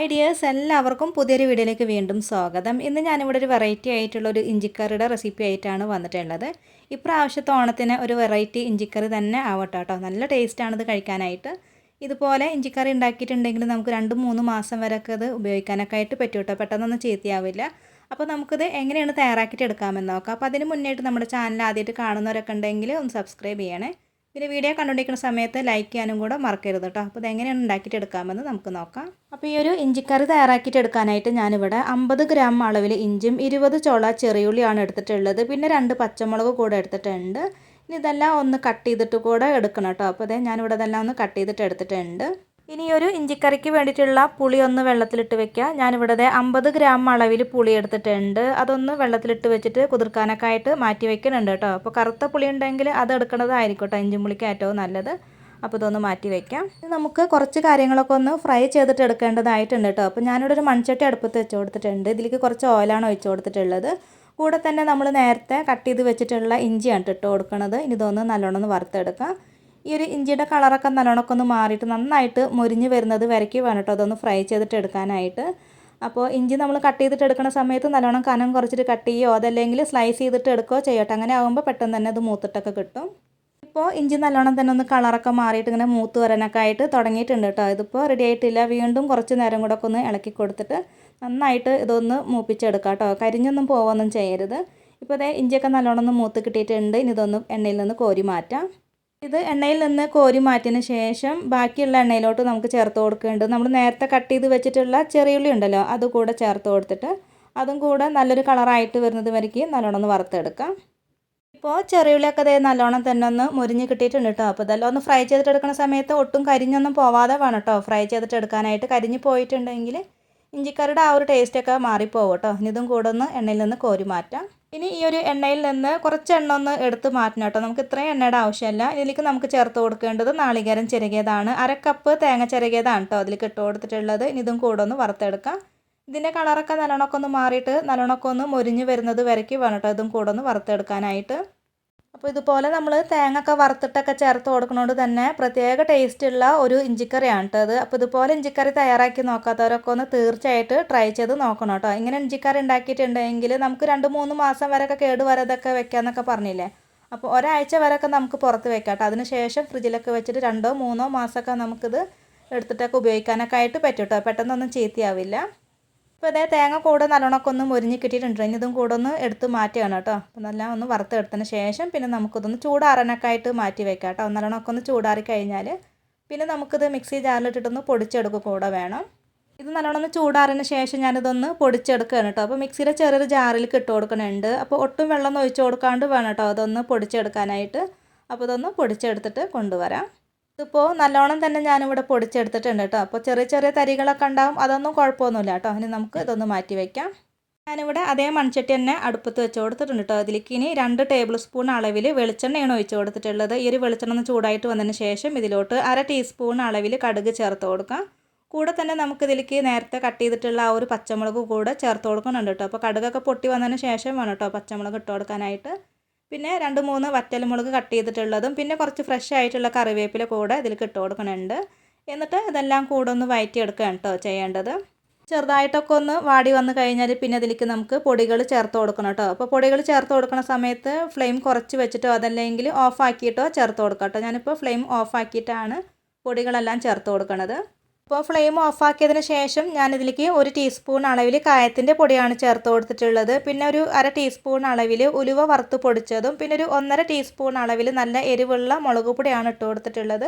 Hi dears, എല്ലാവർക്കും പുതിയൊരു വീഡിയോയിലേക്ക് വീണ്ടും സ്വാഗതം. ഇന്ന് ഞാനിവിടെ ഒരു വെറൈറ്റി ആയിട്ടുള്ളൊരു ഇഞ്ചിക്കറിയുടെ റെസിപ്പി ആയിട്ടാണ് വന്നിട്ടുള്ളത്. ഇപ്രാവശ്യത്തെ ഓണത്തിന് ഒരു വെറൈറ്റി ഇഞ്ചിക്കറി തന്നെ ആവട്ടെ കേട്ടോ. നല്ല ടേസ്റ്റാണിത് കഴിക്കാനായിട്ട്. ഇതുപോലെ ഇഞ്ചിക്കറി ഉണ്ടാക്കിയിട്ടുണ്ടെങ്കിൽ നമുക്ക് 2-3 മാസം വരെയൊക്കെ ഇത് ഉപയോഗിക്കാനൊക്കെ ആയിട്ട് പറ്റും കേട്ടോ. പെട്ടെന്നൊന്നും ചീത്തയാവില്ല. അപ്പോൾ നമുക്കിത് എങ്ങനെയാണ് തയ്യാറാക്കിയിട്ട് എടുക്കാമെന്ന് നോക്കാം. അപ്പോൾ അതിന് മുന്നേയായിട്ട് നമ്മുടെ ചാനൽ ആദ്യമായിട്ട് കാണുന്നവരൊക്കെ ഉണ്ടെങ്കിൽ ഒന്ന് സബ്സ്ക്രൈബ് ചെയ്യണേ. പിന്നെ വീഡിയോ കണ്ടുകൊണ്ടിരിക്കുന്ന സമയത്ത് ലൈക്ക് ചെയ്യാനും കൂടെ മറക്കരുത് കേട്ടോ. അപ്പോൾ ഇതെങ്ങനെയാണ് ഉണ്ടാക്കിയിട്ട് എടുക്കാമെന്ന് നമുക്ക് നോക്കാം. അപ്പോൾ ഈ ഒരു ഇഞ്ചിക്കറി തയ്യാറാക്കിയിട്ട് എടുക്കാനായിട്ട് ഞാനിവിടെ 50 ഗ്രാം അളവിൽ ഇഞ്ചും 20 ചോള ചെറിയുള്ളിയാണ് എടുത്തിട്ടുള്ളത്. പിന്നെ 2 പച്ചമുളക് കൂടെ എടുത്തിട്ടുണ്ട്. ഇനി ഇതെല്ലാം ഒന്ന് കട്ട് ചെയ്തിട്ട് കൂടെ എടുക്കണം കേട്ടോ. അപ്പോൾ ഞാനിവിടെ ഇതെല്ലാം ഒന്ന് കട്ട് ചെയ്തിട്ട് എടുത്തിട്ടുണ്ട്. ഇനി ഒരു ഇഞ്ചിക്കറിക്ക് വേണ്ടിയിട്ടുള്ള പുളി ഒന്ന് വെള്ളത്തിലിട്ട് വെക്കുക. ഞാനിവിടെ 50 ഗ്രാം അളവിൽ പുളി എടുത്തിട്ടുണ്ട്. അതൊന്ന് വെള്ളത്തിലിട്ട് വെച്ചിട്ട് കുതിർക്കാനൊക്കെ ആയിട്ട് മാറ്റി വെക്കുന്നുണ്ട് കേട്ടോ. അപ്പോൾ കറുത്ത പുളി ഉണ്ടെങ്കിൽ അത് എടുക്കുന്നതായിരിക്കും കേട്ടോ ഇഞ്ചി പുളിക്ക് ഏറ്റവും നല്ലത്. അപ്പോൾ ഇതൊന്ന് മാറ്റി വയ്ക്കാം. നമുക്ക് കുറച്ച് കാര്യങ്ങളൊക്കെ ഒന്ന് ഫ്രൈ ചെയ്തിട്ട് എടുക്കേണ്ടതായിട്ടുണ്ട് കേട്ടോ. അപ്പോൾ ഞാനിവിടെ ഒരു മൺചട്ടി അടുപ്പത്ത് വെച്ച് കൊടുത്തിട്ടുണ്ട്. ഇതിലേക്ക് കുറച്ച് ഓയിലാണ് ഒഴിച്ച് കൊടുത്തിട്ടുള്ളത്. കൂടെ തന്നെ നമ്മൾ നേരത്തെ കട്ട് ചെയ്ത് വെച്ചിട്ടുള്ള ഇഞ്ചിയാണ് ഇട്ട് കൊടുക്കുന്നത്. ഇനി ഇതൊന്ന് നല്ലോണം ഒന്ന് വറുത്തെടുക്കാം. ഈ ഒരു ഇഞ്ചിയുടെ കളറൊക്കെ നല്ലോണമൊക്കെ ഒന്ന് മാറിയിട്ട് നന്നായിട്ട് മുരിഞ്ഞ് വരുന്നത് വരയ്ക്ക് വേണം കേട്ടോ അതൊന്ന് ഫ്രൈ ചെയ്തിട്ട് എടുക്കാനായിട്ട്. അപ്പോൾ ഇഞ്ചി നമ്മൾ കട്ട് ചെയ്തിട്ട് എടുക്കുന്ന സമയത്ത് നല്ലോണം കനം കുറച്ചിട്ട് കട്ട് ചെയ്യുകയോ അതല്ലെങ്കിൽ സ്ലൈസ് ചെയ്തിട്ട് എടുക്കുകയോ ചെയ്യട്ടെ. അങ്ങനെ ആകുമ്പോൾ പെട്ടെന്ന് തന്നെ അത് മൂത്തിട്ടൊക്കെ കിട്ടും. ഇപ്പോൾ ഇഞ്ചി നല്ലോണം തന്നെ ഒന്ന് കളറൊക്കെ മാറിയിട്ട് ഇങ്ങനെ മൂത്ത് വരാനൊക്കെ ആയിട്ട് തുടങ്ങിയിട്ടുണ്ട് കേട്ടോ. ഇതിപ്പോൾ റെഡി ആയിട്ടില്ല. വീണ്ടും കുറച്ച് നേരം കൂടെ ഒക്കെ ഒന്ന് ഇളക്കി കൊടുത്തിട്ട് നന്നായിട്ട് ഇതൊന്ന് മൂപ്പിച്ചെടുക്കാം കേട്ടോ. കരിഞ്ഞൊന്നും പോവുകയൊന്നും ചെയ്യരുത്. ഇപ്പോൾ അതേ ഇഞ്ചിയൊക്കെ നല്ലോണം ഒന്ന് മൂത്ത് കിട്ടിയിട്ടുണ്ട്. ഇനി ഇതൊന്ന് എണ്ണയിൽ നിന്ന് കോരി മാറ്റാം. ഇത് എണ്ണയിൽ നിന്ന് കോരി മാറ്റിയതിന് ശേഷം ബാക്കിയുള്ള എണ്ണയിലോട്ട് നമുക്ക് ചേർത്ത് കൊടുക്കേണ്ടത് നമ്മൾ നേരത്തെ കട്ട് ചെയ്ത് വെച്ചിട്ടുള്ള ചെറിയുള്ളി ഉണ്ടല്ലോ അത് കൂടെ ചേർത്ത് കൊടുത്തിട്ട് അതും കൂടെ നല്ലൊരു കളറായിട്ട് വരുന്നത് വരയ്ക്ക് നല്ലോണം ഒന്ന് വറുത്തെടുക്കാം. ഇപ്പോൾ ചെറിയുള്ളിയൊക്കെ അതേ നല്ലോണം തന്നെ ഒന്ന് മുരിഞ്ഞ് കിട്ടിയിട്ടുണ്ട് കേട്ടോ. അപ്പോൾ ഇതെല്ലാം ഒന്ന് ഫ്രൈ ചെയ്തിട്ട് എടുക്കുന്ന സമയത്ത് ഒട്ടും കരിഞ്ഞൊന്നും പോവാതെ വേണം കേട്ടോ ഫ്രൈ ചെയ്തിട്ട് എടുക്കാനായിട്ട്. കരിഞ്ഞ് പോയിട്ടുണ്ടെങ്കിൽ ഇഞ്ചിക്കറിയുടെ ആ ഒരു ടേസ്റ്റൊക്കെ മാറിപ്പോവും കേട്ടോ. ഇനി ഇതും കൂടെ ഒന്ന് എണ്ണയിൽ നിന്ന് കോരി മാറ്റാം. ഇനി ഈ ഒരു എണ്ണയിൽ നിന്ന് കുറച്ച് എണ്ണ ഒന്ന് എടുത്ത് മാറ്റണം കേട്ടോ. നമുക്ക് ഇത്രയും എണ്ണയുടെ ആവശ്യമില്ല. ഇതിലേക്ക് നമുക്ക് ചേർത്ത് കൊടുക്കേണ്ടത് നാളികേരം ചിരകിയതാണ്. 1/2 കപ്പ് തേങ്ങ ചിരകിയതാണ് കേട്ടോ അതിലേക്ക് ഇട്ട് കൊടുത്തിട്ടുള്ളത്. ഇനി ഇതും കൂടെ ഒന്ന് വറുത്തെടുക്കാം. ഇതിൻ്റെ കളറൊക്കെ നല്ലോണമൊക്കെ ഒന്ന് മാറിയിട്ട് നല്ലോണമൊക്കെ ഒന്ന് മുരിഞ്ഞ് വരുന്നത് വരയ്ക്ക് വേണം കേട്ടോ ഇതും കൂടെ ഒന്ന് വറുത്തെടുക്കാനായിട്ട്. അപ്പോൾ ഇതുപോലെ നമ്മൾ തേങ്ങ ഒക്കെ വറുത്തിട്ടൊക്കെ ചേർത്ത് കൊടുക്കുന്നതുകൊണ്ട് തന്നെ പ്രത്യേക ടേസ്റ്റുള്ള ഒരു ഇഞ്ചിക്കറിയാണ് കേട്ടോ അത്. അപ്പോൾ ഇതുപോലെ ഇഞ്ചിക്കറി തയ്യാറാക്കി നോക്കാത്തവരൊക്കെ ഒന്ന് തീർച്ചയായിട്ട് ട്രൈ ചെയ്ത് നോക്കണം കേട്ടോ. ഇങ്ങനെ ഇഞ്ചിക്കറി ഉണ്ടാക്കിയിട്ടുണ്ടെങ്കിൽ നമുക്ക് 2-3 മാസം വരെയൊക്കെ കേടുവരാതൊക്കെ വെക്കാമെന്നൊക്കെ പറഞ്ഞില്ലേ. അപ്പോൾ ഒരാഴ്ച വരെയൊക്കെ നമുക്ക് പുറത്ത് വെക്കാം കേട്ടോ. അതിന് ശേഷം ഫ്രിഡ്ജിലൊക്കെ വെച്ചിട്ട് 2-3 മാസമൊക്കെ നമുക്കിത് എടുത്തിട്ടൊക്കെ ഉപയോഗിക്കാനൊക്കെ ആയിട്ട് പറ്റും കേട്ടോ. പെട്ടെന്നൊന്നും ചീത്തയാവില്ല. ഇപ്പോൾ ഇതേ തേങ്ങ കൂടെ നല്ലോണമൊക്കെ ഒന്ന് മുരിഞ്ഞ് കിട്ടിയിട്ടുണ്ട്. ഇനി ഇതും കൂടെ ഒന്ന് എടുത്ത് മാറ്റുകയാണ് കേട്ടോ. അപ്പോൾ നല്ല ഒന്ന് വറുത്തെടുത്തതിന് ശേഷം പിന്നെ നമുക്കിതൊന്ന് ചൂടാറാനൊക്കെ ആയിട്ട് മാറ്റി വെക്കാം കേട്ടോ. നല്ലോണമൊക്കെ ഒന്ന് ചൂടാറി കഴിഞ്ഞാൽ പിന്നെ നമുക്കിത് മിക്സി ജാറിലിട്ടിട്ടൊന്ന് പൊടിച്ചെടുക്കുക കൂടെ വേണം. ഇത് നല്ലോണം ഒന്ന് ചൂടാറിന് ശേഷം ഞാനിതൊന്ന് പൊടിച്ചെടുക്കുകയാണ് കേട്ടോ. അപ്പോൾ മിക്സിയുടെ ചെറിയൊരു ജാറിലേക്ക് ഇട്ട് കൊടുക്കുന്നുണ്ട്. അപ്പോൾ ഒട്ടും വെള്ളം ഒഴിച്ച് കൊടുക്കാണ്ട് വേണം കേട്ടോ അതൊന്ന് പൊടിച്ചെടുക്കാനായിട്ട്. അപ്പോൾ ഇതൊന്ന് പൊടിച്ചെടുത്തിട്ട് കൊണ്ടുവരാം. ഇതിപ്പോൾ നല്ലോണം തന്നെ ഞാനിവിടെ പൊടിച്ചെടുത്തിട്ടുണ്ട് കേട്ടോ. അപ്പോൾ ചെറിയ ചെറിയ തരികളൊക്കെ ഉണ്ടാവും, അതൊന്നും കുഴപ്പമൊന്നുമില്ല കേട്ടോ. ഇനി നമുക്ക് ഇതൊന്ന് മാറ്റി വയ്ക്കാം. ഞാനിവിടെ അതേ മൺചട്ടി തന്നെ അടുപ്പത്ത് വെച്ച് കൊടുത്തിട്ടുണ്ട് കേട്ടോ. അതിലേക്ക് ഇനി 2 ടേബിൾ സ്പൂൺ അളവിൽ വെളിച്ചെണ്ണയാണ് ഒഴിച്ച് കൊടുത്തിട്ടുള്ളത്. ഈ ഒരു വെളിച്ചെണ്ണ ഒന്ന് ചൂടായിട്ട് വന്നതിന് ശേഷം ഇതിലോട്ട് 1/2 ടീസ്പൂൺ അളവിൽ കടുക് ചേർത്ത് കൊടുക്കാം. കൂടെ തന്നെ നമുക്കിതിലേക്ക് നേരത്തെ കട്ട് ചെയ്തിട്ടുള്ള ആ ഒരു പച്ചമുളക് കൂടെ ചേർത്ത് കൊടുക്കുന്നുണ്ട് കേട്ടോ. അപ്പോൾ കടുകൊക്കെ പൊട്ടി വന്നതിന് ശേഷം വേണം കേട്ടോ പച്ചമുളക് ഇട്ട് കൊടുക്കാനായിട്ട്. പിന്നെ 2-3 വറ്റൽമുളക് കട്ട് ചെയ്തിട്ടുള്ളതും പിന്നെ കുറച്ച് ഫ്രഷ് ആയിട്ടുള്ള കറിവേപ്പില കൂടെ ഇതിലേക്ക് ഇട്ട് കൊടുക്കുന്നുണ്ട്. എന്നിട്ട് ഇതെല്ലാം കൂടെ ഒന്ന് വഴറ്റിയെടുക്കുകയാണ് കേട്ടോ ചെയ്യേണ്ടത്. ചെറുതായിട്ടൊക്കെ ഒന്ന് വാടി വന്നു കഴിഞ്ഞാൽ പിന്നെ അതിലേക്ക് നമുക്ക് പൊടികൾ ചേർത്ത് കൊടുക്കണം കേട്ടോ. അപ്പോൾ പൊടികൾ ചേർത്ത് കൊടുക്കുന്ന സമയത്ത് ഫ്ലെയിം കുറച്ച് വെച്ചിട്ടോ അതല്ലെങ്കിൽ ഓഫ് ആക്കിയിട്ടോ ചേർത്ത് കൊടുക്കാം കേട്ടോ. ഞാനിപ്പോൾ ഫ്ലെയിം ഓഫ് ആക്കിയിട്ടാണ് പൊടികളെല്ലാം ചേർത്ത് കൊടുക്കുന്നത്. അപ്പോൾ ഫ്ലെയിം ഓഫാക്കിയതിന് ശേഷം ഞാനിതിലേക്ക് 1 ടീസ്പൂൺ അളവിൽ കായത്തിൻ്റെ പൊടിയാണ് ചേർത്ത് കൊടുത്തിട്ടുള്ളത്. പിന്നെ ഒരു 1/2 ടീസ്പൂൺ അളവിൽ ഉലുവ വറുത്ത് പൊടിച്ചതും പിന്നെ ഒരു 1/2 ടീസ്പൂൺ അളവിൽ നല്ല എരിവുള്ള മുളക് പൊടിയാണ് ഇട്ട് കൊടുത്തിട്ടുള്ളത്.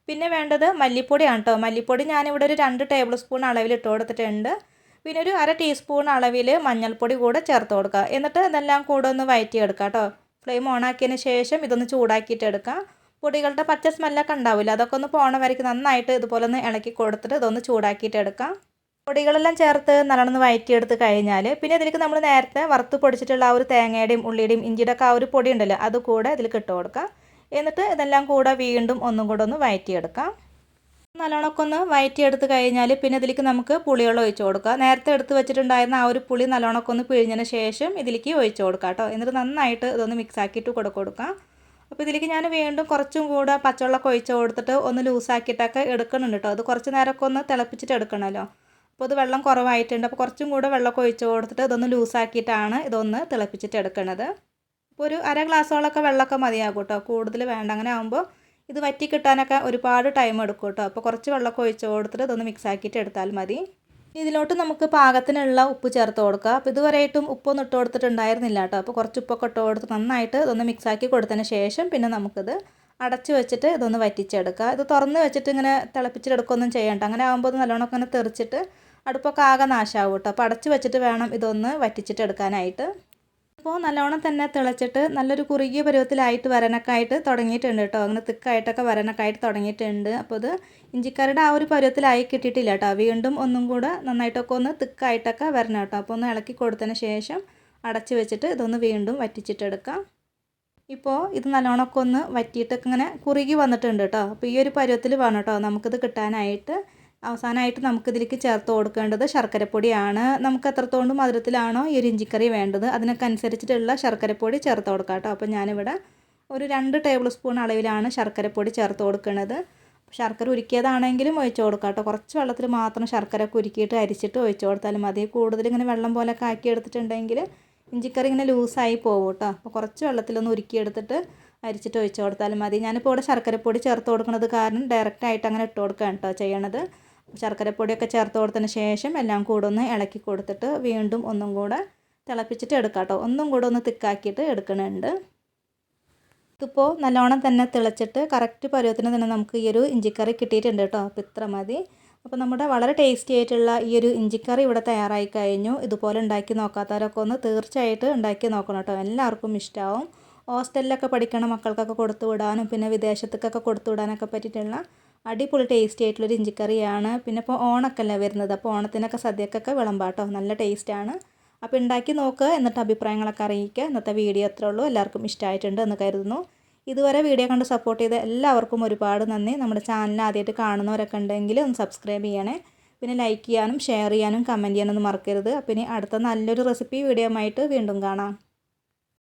പിന്നെ വേണ്ടത് മല്ലിപ്പൊടിയാണ് കേട്ടോ. മല്ലിപ്പൊടി ഞാനിവിടെ ഒരു 2 ടേബിൾ സ്പൂൺ അളവിൽ ഇട്ട് കൊടുത്തിട്ടുണ്ട്. പിന്നെ ഒരു 1/2 ടീസ്പൂൺ അളവിൽ മഞ്ഞൾപ്പൊടി കൂടെ ചേർത്ത് കൊടുക്കുക. എന്നിട്ട് ഇതെല്ലാം കൂടെ ഒന്ന് വഴറ്റിയെടുക്കാം കേട്ടോ. ഫ്ലെയിം ഓണാക്കിയതിന് ശേഷം ഇതൊന്ന് ചൂടാക്കിയിട്ട് എടുക്കാം. പൊടികളുടെ പച്ച സ്മെല്ലൊക്കെ ഉണ്ടാവില്ല, അതൊക്കെ ഒന്ന് പോണ വരയ്ക്ക് നന്നായിട്ട് ഇതുപോലെ ഒന്ന് ഇളക്കി കൊടുത്തിട്ട് ഇതൊന്ന് ചൂടാക്കിയിട്ട് എടുക്കാം. പൊടികളെല്ലാം ചേർത്ത് നല്ലോണം വഴറ്റിയെടുത്ത് കഴിഞ്ഞാൽ പിന്നെ ഇതിലേക്ക് നമ്മൾ നേരത്തെ വറുത്ത് പൊടിച്ചിട്ടുള്ള ആ ഒരു തേങ്ങയുടെയും ഉള്ളിയുടെയും ഇഞ്ചിയുടെ ഒക്കെ ആ ഒരു പൊടി ഉണ്ടല്ലോ അത് കൂടെ ഇതിലേക്ക് ഇട്ട് കൊടുക്കാം. എന്നിട്ട് ഇതെല്ലാം കൂടെ വീണ്ടും ഒന്നും കൂടെ ഒന്ന് വഴറ്റിയെടുക്കാം. നല്ലോണമൊക്കെ ഒന്ന് വഴറ്റിയെടുത്ത് കഴിഞ്ഞാൽ പിന്നെ ഇതിലേക്ക് നമുക്ക് പുളിവെള്ളം ഒഴിച്ച് കൊടുക്കാം. നേരത്തെ എടുത്ത് വെച്ചിട്ടുണ്ടായിരുന്ന ആ ഒരു പുളി നല്ലോണമൊക്കെ ഒന്ന് പിഴിഞ്ഞതിന് ശേഷം ഇതിലേക്ക് ഒഴിച്ച് കൊടുക്കാം കേട്ടോ. എന്നിട്ട് നന്നായിട്ട് ഇതൊന്ന് മിക്സ് ആക്കിയിട്ട് കൊടുക്കാം. അപ്പോൾ ഇതിലേക്ക് ഞാൻ വീണ്ടും കുറച്ചും കൂടെ പച്ചവെള്ളമൊക്കെ ഒഴിച്ച് കൊടുത്തിട്ട് ഒന്ന് ലൂസാക്കിയിട്ടൊക്കെ എടുക്കുന്നുണ്ട് കേട്ടോ. അത് കുറച്ച് നേരമൊക്കെ ഒന്ന് തിളപ്പിച്ചിട്ട് എടുക്കണമല്ലോ. അപ്പോൾ ഇത് വെള്ളം കുറവായിട്ടുണ്ട്. അപ്പോൾ കുറച്ചും കൂടെ വെള്ളമൊക്കെ ഒഴിച്ച് കൊടുത്തിട്ട് ഇതൊന്ന് ലൂസാക്കിയിട്ടാണ് ഇതൊന്ന് തിളപ്പിച്ചിട്ട് എടുക്കുന്നത്. അപ്പോൾ ഒരു അര ഗ്ലാസ്സോളൊക്കെ വെള്ളമൊക്കെ മതിയാകും കേട്ടോ, കൂടുതൽ വേണ്ട. അങ്ങനെ ആകുമ്പോൾ ഇത് വറ്റി കിട്ടാനൊക്കെ ഒരുപാട് ടൈം എടുക്കും കേട്ടോ. അപ്പോൾ കുറച്ച് വെള്ളമൊക്കെ ഒഴിച്ച് കൊടുത്തിട്ട് ഇതൊന്ന് മിക്സ് ആക്കിയിട്ട് എടുത്താൽ മതി. ഇതിലോട്ട് നമുക്ക് പാകത്തിനുള്ള ഉപ്പ് ചേർത്ത് കൊടുക്കുക. അപ്പോൾ ഇതുവരെയായിട്ടും ഉപ്പൊന്നും ഇട്ട് കൊടുത്തിട്ടുണ്ടായിരുന്നില്ല കേട്ടോ. അപ്പോൾ കുറച്ച് ഉപ്പൊക്കെ ഇട്ട് കൊടുത്ത് നന്നായിട്ട് ഇതൊന്ന് മിക്സാക്കി കൊടുത്തതിന് ശേഷം പിന്നെ നമുക്കിത് അടച്ച് വെച്ചിട്ട് ഇതൊന്ന് വറ്റിച്ചെടുക്കുക. ഇത് തുറന്ന് വെച്ചിട്ട് ഇങ്ങനെ തിളപ്പിച്ചെടുക്കുകയൊന്നും ചെയ്യണ്ട. അങ്ങനെ ആകുമ്പോൾ ഇത് നല്ലോണം ഇങ്ങനെ തെറിച്ചിട്ട് അടുപ്പൊക്കെ ആകെ നാശമാവും കേട്ടോ. അപ്പോൾ അടച്ച് വെച്ചിട്ട് വേണം ഇതൊന്ന് വറ്റിച്ചിട്ട് എടുക്കാനായിട്ട്. അപ്പോൾ നല്ലോണം തന്നെ തിളച്ചിട്ട് നല്ലൊരു കുറുകിയ പരുവത്തിലായിട്ട് വരാനൊക്കെ ആയിട്ട് തുടങ്ങിയിട്ടുണ്ട് കേട്ടോ. അങ്ങനെ തിക്കായിട്ടൊക്കെ വരാനൊക്കെ ആയിട്ട് തുടങ്ങിയിട്ടുണ്ട്. അപ്പോൾ ഇത് ഇഞ്ചിക്കറിയുടെ ആ ഒരു പരുവത്തിലായി കിട്ടിയിട്ടില്ല കേട്ടോ. വീണ്ടും ഒന്നും കൂടെ നന്നായിട്ടൊക്കെ ഒന്ന് തിക്കായിട്ടൊക്കെ വരണം കേട്ടോ. അപ്പോൾ ഒന്ന് ഇളക്കി കൊടുത്തതിന് ശേഷം അടച്ച് വെച്ചിട്ട് ഇതൊന്ന് വീണ്ടും വറ്റിച്ചിട്ടെടുക്കാം. ഇപ്പോൾ ഇത് നല്ലോണമൊക്കെ ഒന്ന് വറ്റിയിട്ടൊക്കെ ഇങ്ങനെ കുറുകി വന്നിട്ടുണ്ട് കേട്ടോ. അപ്പോൾ ഈ ഒരു പരുവത്തിൽ വേണം കേട്ടോ നമുക്കിത് കിട്ടാനായിട്ട്. അവസാനമായിട്ട് നമുക്കിതിലേക്ക് ചേർത്ത് കൊടുക്കേണ്ടത് ശർക്കരപ്പൊടിയാണ്. നമുക്ക് എത്രത്തോണ്ട് മധുരത്തിലാണോ ഈ ഒരു ഇഞ്ചിക്കറി വേണ്ടത് അതിനൊക്കെ അനുസരിച്ചിട്ടുള്ള ശർക്കരപ്പൊടി ചേർത്ത് കൊടുക്കാം കേട്ടോ. അപ്പോൾ ഞാനിവിടെ ഒരു 2 ടേബിൾ സ്പൂൺ അളവിലാണ് ശർക്കരപ്പൊടി ചേർത്ത് കൊടുക്കുന്നത്. ശർക്കര ഉരുക്കിയതാണെങ്കിലും ഒഴിച്ച് കൊടുക്കാം കേട്ടോ. കുറച്ച് വെള്ളത്തിൽ മാത്രം ശർക്കരയൊക്കെ ഉരുക്കിയിട്ട് അരിച്ചിട്ട് ഒഴിച്ച് കൊടുത്താലും മതി. കൂടുതൽ ഇങ്ങനെ വെള്ളം പോലെയൊക്കെ ആക്കി എടുത്തിട്ടുണ്ടെങ്കിൽ ഇഞ്ചിക്കറി ഇങ്ങനെ ലൂസായി പോകും കേട്ടോ. അപ്പോൾ കുറച്ച് വെള്ളത്തിലൊന്ന് ഉരുക്കിയെടുത്തിട്ട് അരിച്ചിട്ട് ഒഴിച്ച് കൊടുത്താലും മതി. ഞാനിപ്പോൾ ഇവിടെ ശർക്കരപ്പൊടി ചേർത്ത് കൊടുക്കുന്നത് കാരണം ഡയറക്റ്റായിട്ട് അങ്ങനെ ഇട്ട് കൊടുക്കുകയാണ് കേട്ടോ ചെയ്യണത്. ശർക്കരപ്പൊടിയൊക്കെ ചേർത്ത് കൊടുത്തതിന് ശേഷം എല്ലാം കൂടെ ഒന്ന് ഇളക്കി കൊടുത്തിട്ട് വീണ്ടും ഒന്നും കൂടെ തിളപ്പിച്ചിട്ട് എടുക്കാം കേട്ടോ. ഒന്നും കൂടെ ഒന്ന് തിക്കാക്കിയിട്ട് എടുക്കുന്നുണ്ട്. ഇതിപ്പോൾ നല്ലോണം തന്നെ തിളച്ചിട്ട് കറക്റ്റ് പരുവത്തിന് തന്നെ നമുക്ക് ഈ ഒരു ഇഞ്ചിക്കറി കിട്ടിയിട്ടുണ്ട് കേട്ടോ. അപ്പോൾ ഇത്ര മതി. അപ്പോൾ നമ്മുടെ വളരെ ടേസ്റ്റി ആയിട്ടുള്ള ഈ ഒരു ഇഞ്ചിക്കറി ഇവിടെ തയ്യാറായി കഴിഞ്ഞു. ഇതുപോലെ ഉണ്ടാക്കി നോക്കാത്തവരൊക്കെ ഒന്ന് തീർച്ചയായിട്ടും ഉണ്ടാക്കി നോക്കണം കേട്ടോ. എല്ലാവർക്കും ഇഷ്ടമാവും. ഹോസ്റ്റലിലൊക്കെ പഠിക്കണ മക്കൾക്കൊക്കെ കൊടുത്തു വിടാനും പിന്നെ വിദേശത്തേക്കൊക്കെ കൊടുത്തു വിടാനൊക്കെ പറ്റിയിട്ടുള്ള അടിപൊളി ടേസ്റ്റി ആയിട്ടുള്ളൊരു ഇഞ്ചിക്കറിയാണ്. പിന്നെ ഇപ്പോൾ ഓണമൊക്കെ അല്ലേ വരുന്നത്. അപ്പോൾ ഓണത്തിനൊക്കെ സദ്യക്കൊക്കെ വിളമ്പാട്ടോ. നല്ല ടേസ്റ്റാണ്. അപ്പോൾ ഉണ്ടാക്കി നോക്കുക, എന്നിട്ട് അഭിപ്രായങ്ങളൊക്കെ അറിയിക്കുക. ഇന്നത്തെ വീഡിയോ അത്രേ ഉള്ളൂ. എല്ലാവർക്കും ഇഷ്ടമായിട്ടുണ്ട് എന്ന് കരുതുന്നു. ഇതുവരെ വീഡിയോ കണ്ട് സപ്പോർട്ട് ചെയ്ത എല്ലാവർക്കും ഒരുപാട് നന്ദി. നമ്മുടെ ചാനൽ ആദ്യമായിട്ട് കാണുന്നവരൊക്കെ ഉണ്ടെങ്കിൽ ഒന്ന് സബ്സ്ക്രൈബ് ചെയ്യണേ. പിന്നെ ലൈക്ക് ചെയ്യാനും ഷെയർ ചെയ്യാനും കമൻറ്റ് ചെയ്യാനൊന്നും മറക്കരുത്. അപ്പോൾ ഇനി അടുത്ത നല്ലൊരു റെസിപ്പി വീഡിയോ ആയിട്ട് വീണ്ടും കാണാം.